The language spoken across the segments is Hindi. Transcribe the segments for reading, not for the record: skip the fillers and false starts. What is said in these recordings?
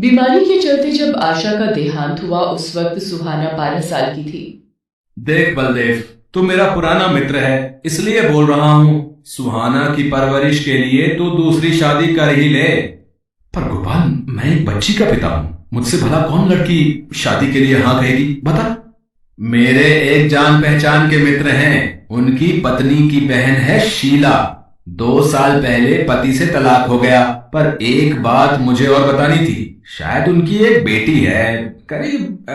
बीमारी के चलते जब आशा का देहांत हुआ उस वक्त सुहाना 12 साल की थी। देख बलदेव, तू मेरा पुराना मित्र है, इसलिए बोल रहा हूँ। सुहाना की परवरिश के लिए तू दूसरी शादी कर ही ले। पर गोपाल, मैं एक बच्ची का पिता हूँ, मुझसे भला कौन लड़की शादी के लिए हाँ कहेगी, बता। मेरे एक जान पहचान के मित्र हैं, उनकी पत्नी की बहन है शीला। 2 साल पहले पति से तलाक हो गया, पर एक बात मुझे और बतानी थी। शायद उनकी एक बेटी है, करीब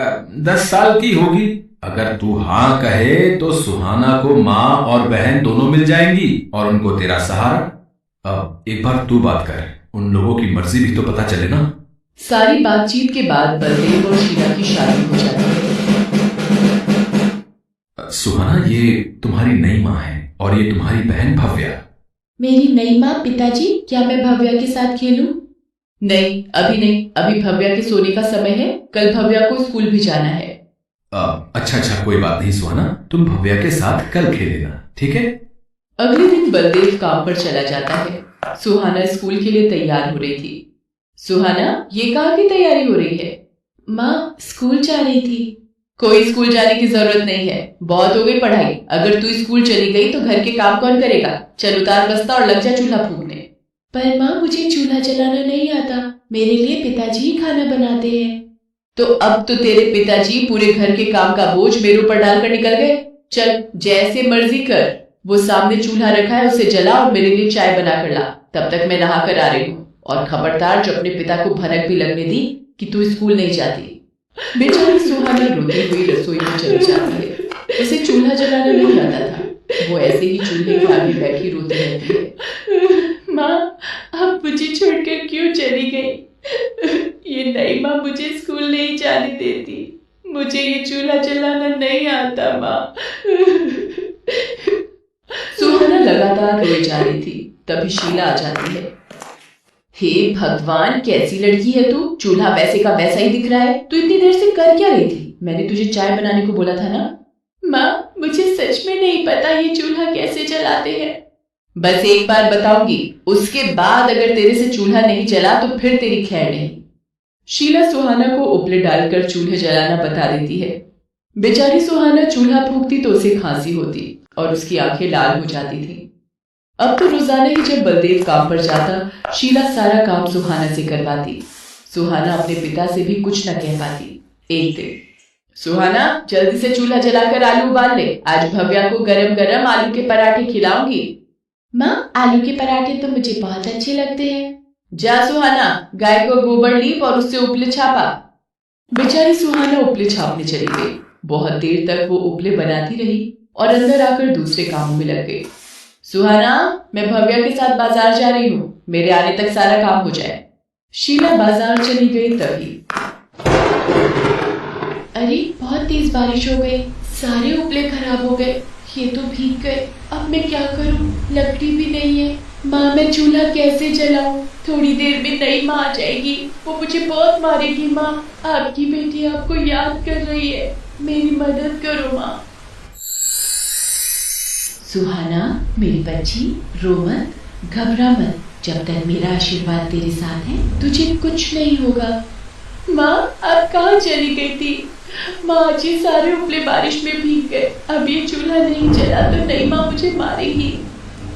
10 साल की होगी। अगर तू हाँ कहे तो सुहाना को माँ और बहन दोनों मिल जाएंगी और उनको तेरा सहारा। अब एक बार तू बात कर, उन लोगों की मर्जी भी तो पता चले ना। सारी बातचीत के बाद बलदेव और शीला की शादी हो जाती है। सुहाना, ये तुम्हारी नई माँ है और ये तुम्हारी बहन भव्या। मेरी नई माँ पिताजी, क्या मैं भव्या के साथ खेलूं? नहीं, अभी नहीं, अभी भव्या के सोने का समय है, कल भव्या को स्कूल भी जाना है। अच्छा, कोई बात नहीं सुहाना, तुम भव्या के साथ कल खेलेना, ठीक है। अगले दिन बलदेव काम पर चला जाता है। सुहाना स्कूल के लिए तैयार हो रही थी। सुहाना, ये कहाँ की तैयारी हो रही है? माँ, स्कूल जा रही थी। कोई स्कूल जाने की जरूरत नहीं है, बहुत हो गई पढ़ाई। अगर तू स्कूल चली गई तो घर के काम कौन करेगा? चल उतार बस्ता और लग जा चूल्हा फूंकने। पर माँ, मुझे चूल्हा जलाना नहीं आता, मेरे लिए पिताजी ही खाना बनाते हैं। तो अब तो तेरे पिताजी पूरे घर के काम का बोझ मेरे ऊपर डालकर निकल गए। चल जैसे मर्जी कर, वो सामने चूल्हा रखा है उसे जला और मेरे लिए चाय बना कर ला, तब तक मैं नहा कर आ रही हूँ। और खबरदार जो अपने पिता को भनक भी लगने दी कि तू स्कूल नहीं जाती। बेचारी सुहाना रोती हुई रसोई में चली जाती है। उसे चूल्हा जलाना नहीं आता था, वो ऐसे ही चूल्हे के आगे बैठी रोती रहती है। माँ, अब मुझे छोड़कर क्यों चली गई? ये नई माँ मुझे स्कूल नहीं जाने देती, मुझे ये चूल्हा जलाना नहीं आता माँ। सुहाना लगातार रोई जा रही थी, तभी शीला आ जाती है। हे भगवान, कैसी लड़की है तू, चूल्हा वैसे का वैसा ही दिख रहा है। तू इतनी देर से कर क्या रही थी? मैंने तुझे चाय बनाने को बोला था ना। माँ, मुझे सच में नहीं पता ये चूल्हा कैसे जलाते हैं। बस एक बार बताऊंगी, उसके बाद अगर तेरे से चूल्हा नहीं जला तो फिर तेरी खैर नहीं। शीला सुहाना को उपले डालकर चूल्हे जलाना बता देती है। बेचारी सुहाना चूल्हा फूंकती तो उसे खांसी होती और उसकी आंखें लाल हो जाती थी। अब तो रोजाना ही जब बलदेव काम पर जाता, शीला सारा काम सुहाना से करवाती। सुहाना अपने पिता से भी कुछ न कह पाती। एक दिन, सुहाना जल्दी से चूल्हा जलाकर आलू उबाल ले, आज भव्या को गरम गरम आलू के पराठे खिलाऊंगी। माँ, आलू के पराठे तो मुझे बहुत अच्छे लगते हैं। जा सुहाना, गाय को गोबर लीप और उससे उपले छापा। बेचारी सुहाना उपले छापने चली गई। बहुत देर तक वो उपले बनाती रही और अंदर आकर दूसरे कामों में लग गई। सुहाना, मैं भव्या के साथ बाजार जा रही हूँ, मेरे आने तक सारा काम हो जाए। शीला बाजार चली गई तभी अरे, बहुत तेज बारिश हो गई, सारे उपले खराब हो गए, ये तो भीग गए। अब मैं क्या करूँ? लकड़ी भी नहीं है। माँ, मैं चूल्हा कैसे जलाऊं? थोड़ी देर में नई माँ आ जाएगी, वो मुझे बहुत मारेगी। माँ, आपकी बेटी आपको याद कर रही है, मेरी मदद करो माँ। सुहाना, मेरी बच्ची, रो मत, घबरा मत, जब तक मेरा आशीर्वाद तेरे साथ है तुझे कुछ नहीं होगा। माँ, आप कहाँ चली गई थी? माँ, आज ये सारे उपले बारिश में भीग गए, अब ये चूल्हा नहीं जला तो नई माँ मुझे मारेगी।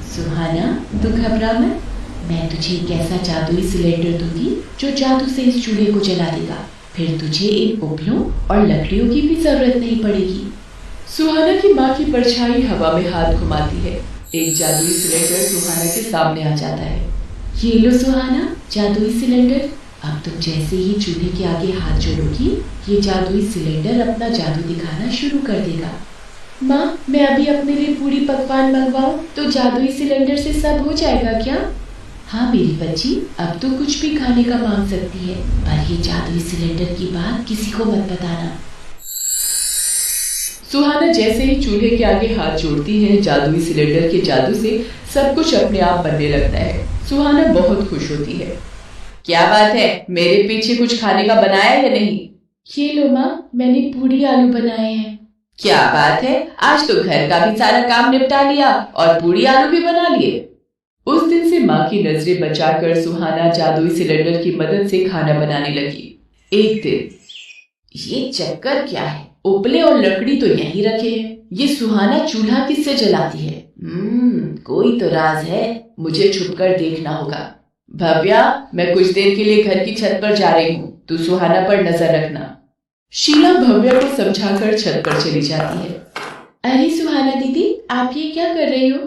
सुहाना, तू घबरा मत, मैं तुझे एक ऐसा जादुई सिलेंडर दूंगी जो जादू से इस चूल्हे को जला देगा, फिर तुझे इन उपलों और लकड़ियों की भी जरूरत नहीं पड़ेगी। सुहाना की माँ की परछाई हवा में हाथ घुमाती है। एक जादुई सिलेंडर सुहाना के सामने आ जाता है। ये लो सुहाना, जादुई सिलेंडर। अब तुम जैसे ही चूल्हे के आगे हाथ जोड़ोगी, ये जादुई सिलेंडर अपना जादू दिखाना शुरू कर देगा। माँ, मैं अभी अपने लिए पूरी पकवान मंगवाऊं तो जादुई सिलेंडर से सब हो जाएगा क्या? हाँ मेरी बच्ची, अब तो कुछ भी खाने का मांग सकती है, पर ये जादुई सिलेंडर की बात किसी को मत बताना। सुहाना जैसे ही चूल्हे के आगे हाथ जोड़ती है, जादुई सिलेंडर के जादू से सब कुछ अपने आप बनने लगता है। सुहाना बहुत खुश होती है। क्या बात है, मेरे पीछे कुछ खाने का बनाया है या नहीं? ये लो माँ, मैंने पूरी आलू बनाए हैं। क्या बात है, आज तो घर का भी सारा काम निपटा लिया और पूरी आलू भी बना लिए। उस दिन से माँ की नजरें बचाकर सुहाना जादुई सिलेंडर की मदद से खाना बनाने लगी। एक दिन, ये चक्कर क्या है? उपले और लकड़ी तो यहीं रखे हैं, ये सुहाना चूल्हा किससे जलाती है? कोई तो राज है, मुझे छुपकर देखना होगा। भव्या, मैं कुछ देर के लिए घर की छत पर जा रही हूँ, तू सुहाना पर नजर रखना। शीला भव्या को समझाकर छत पर चली जाती है। अरे सुहाना दीदी, आप ये क्या कर रही हो?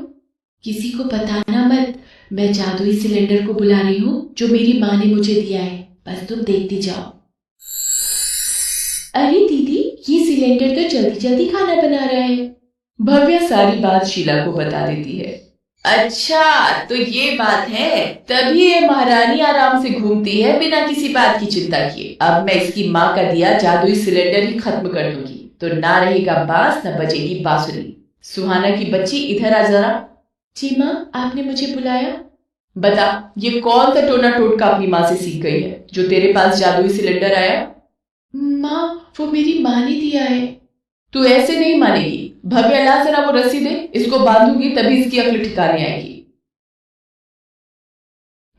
किसी को बताना मत, मैं जादुई सिलेंडर को बुला रही हूँ जो मेरी माँ ने मुझे दिया है, बस तुम देखती जाओ। अरे दीदी, ये सिलेंडर तो जल्दी जल्दी खाना बना रहा है। भव्या सारी बात शीला को बता देती है। अच्छा, तो ये बात है, तभी ये महारानी आराम से घूमती है बिना किसी बात की चिंता किए। अब मैं इसकी माँ का दिया जादुई सिलेंडर ही खत्म कर दूंगी, तो ना रहेगा बांस न बजेगी बांसुरी। सुहाना की बच्ची, इधर आ जरा। जी माँ, आपने मुझे बुलाया? बता, ये कौन सा टोना टोटका अपनी माँ से सीख गई है जो तेरे पास जादुई सिलेंडर आया? माँ, वो मेरी माँ ने दिया है। तू ऐसे नहीं मानेगी। भव्या, ला जरा वो रस्सी दे, इसको बांधूंगी तभी इसकी अक्ल ठिकाने आएगी।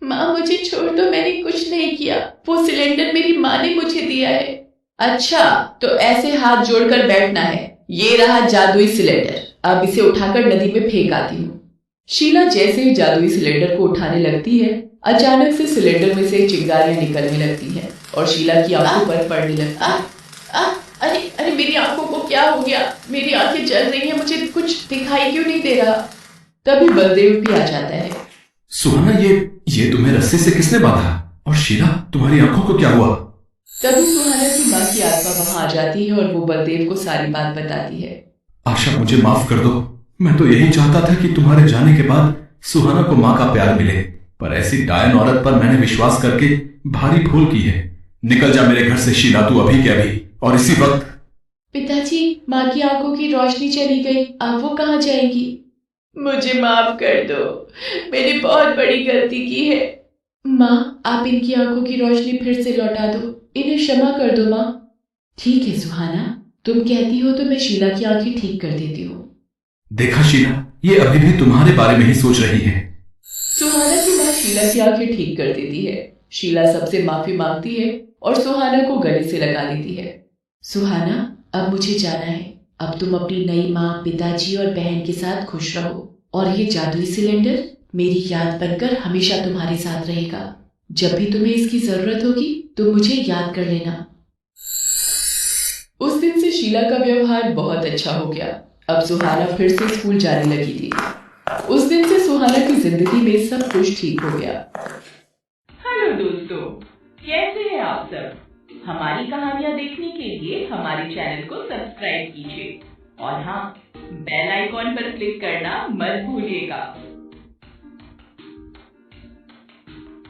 माँ, मुझे छोड़ दो, मैंने कुछ नहीं किया, वो सिलेंडर मेरी माँ ने मुझे दिया है। अच्छा, तो ऐसे हाथ जोड़कर बैठना है। ये रहा जादुई सिलेंडर, अब इसे उठाकर नदी में फेंक आती हूँ। शीला जैसे ही जादुई सिलेंडर को उठाने लगती है, अचानक से सिलेंडर में से चिंगारियां निकलने लगती हैं और शीला की आंखों पर पड़ने लगती है। अरे अरे, मेरी आंखों को क्या हो गया? मेरी आंखें जल रही हैं, मुझे कुछ दिखाई क्यों नहीं दे रहा? तभी बलदेव भी आ जाता है। सुहाना, ये तुम्हें रस्सी से किसने बांधा? और शीला, तुम्हारी आंखों को क्या हुआ? तभी सुहाना की माँ की आत्मा वहां आ जाती है और वो बलदेव को सारी बात बताती है। आशा, मुझे माफ कर दो। मैं तो यही चाहता था कि तुम्हारे जाने के बाद सुहाना को माँ का प्यार मिले, पर ऐसी डायन औरत पर मैंने विश्वास करके भारी भूल की है। निकल जा मेरे घर से शीला, तू अभी के अभी, और इसी वक्त। पिताजी, माँ की आंखों की रोशनी चली गई, अब वो कहाँ जाएगी? मुझे माफ कर दो, मैंने बहुत बड़ी गलती की है। माँ, आप इनकी आंखों की रोशनी फिर से लौटा दो, इन्हें क्षमा कर दो माँ। ठीक है सुहाना, तुम कहती हो तो मैं शीला की आंखें ठीक कर देती हूँ। देखा शीला, ये अभी भी तुम्हारे बारे में ही सोच रही है। सुहाना की माँ शीला की आंखें ठीक कर देती है। शीला सबसे माफी मांगती है और सुहाना को गले से लगा लेती है। सुहाना, अब मुझे जाना है। अब तुम अपनी नई माँ, पिताजी और बहन के साथ खुश रहो, और ये जादुई सिलेंडर मेरी याद बनकर हमेशा तुम्हारे साथ रहेगा। जब भी तुम्हें इसकी जरूरत होगी तो मुझे याद कर लेना। उस दिन से शीला का व्यवहार बहुत अच्छा हो गया। अब सुहाना फिर से स्कूल जाने लगी थी। उस दिन से सुहाना की जिंदगी में सब कुछ ठीक हो गया। हेलो दोस्तों, कैसे हैं आप सब? हमारी कहानियां देखने के लिए हमारे चैनल को सब्सक्राइब कीजिए और हाँ, बेल आइकॉन पर क्लिक करना मत भूलिएगा।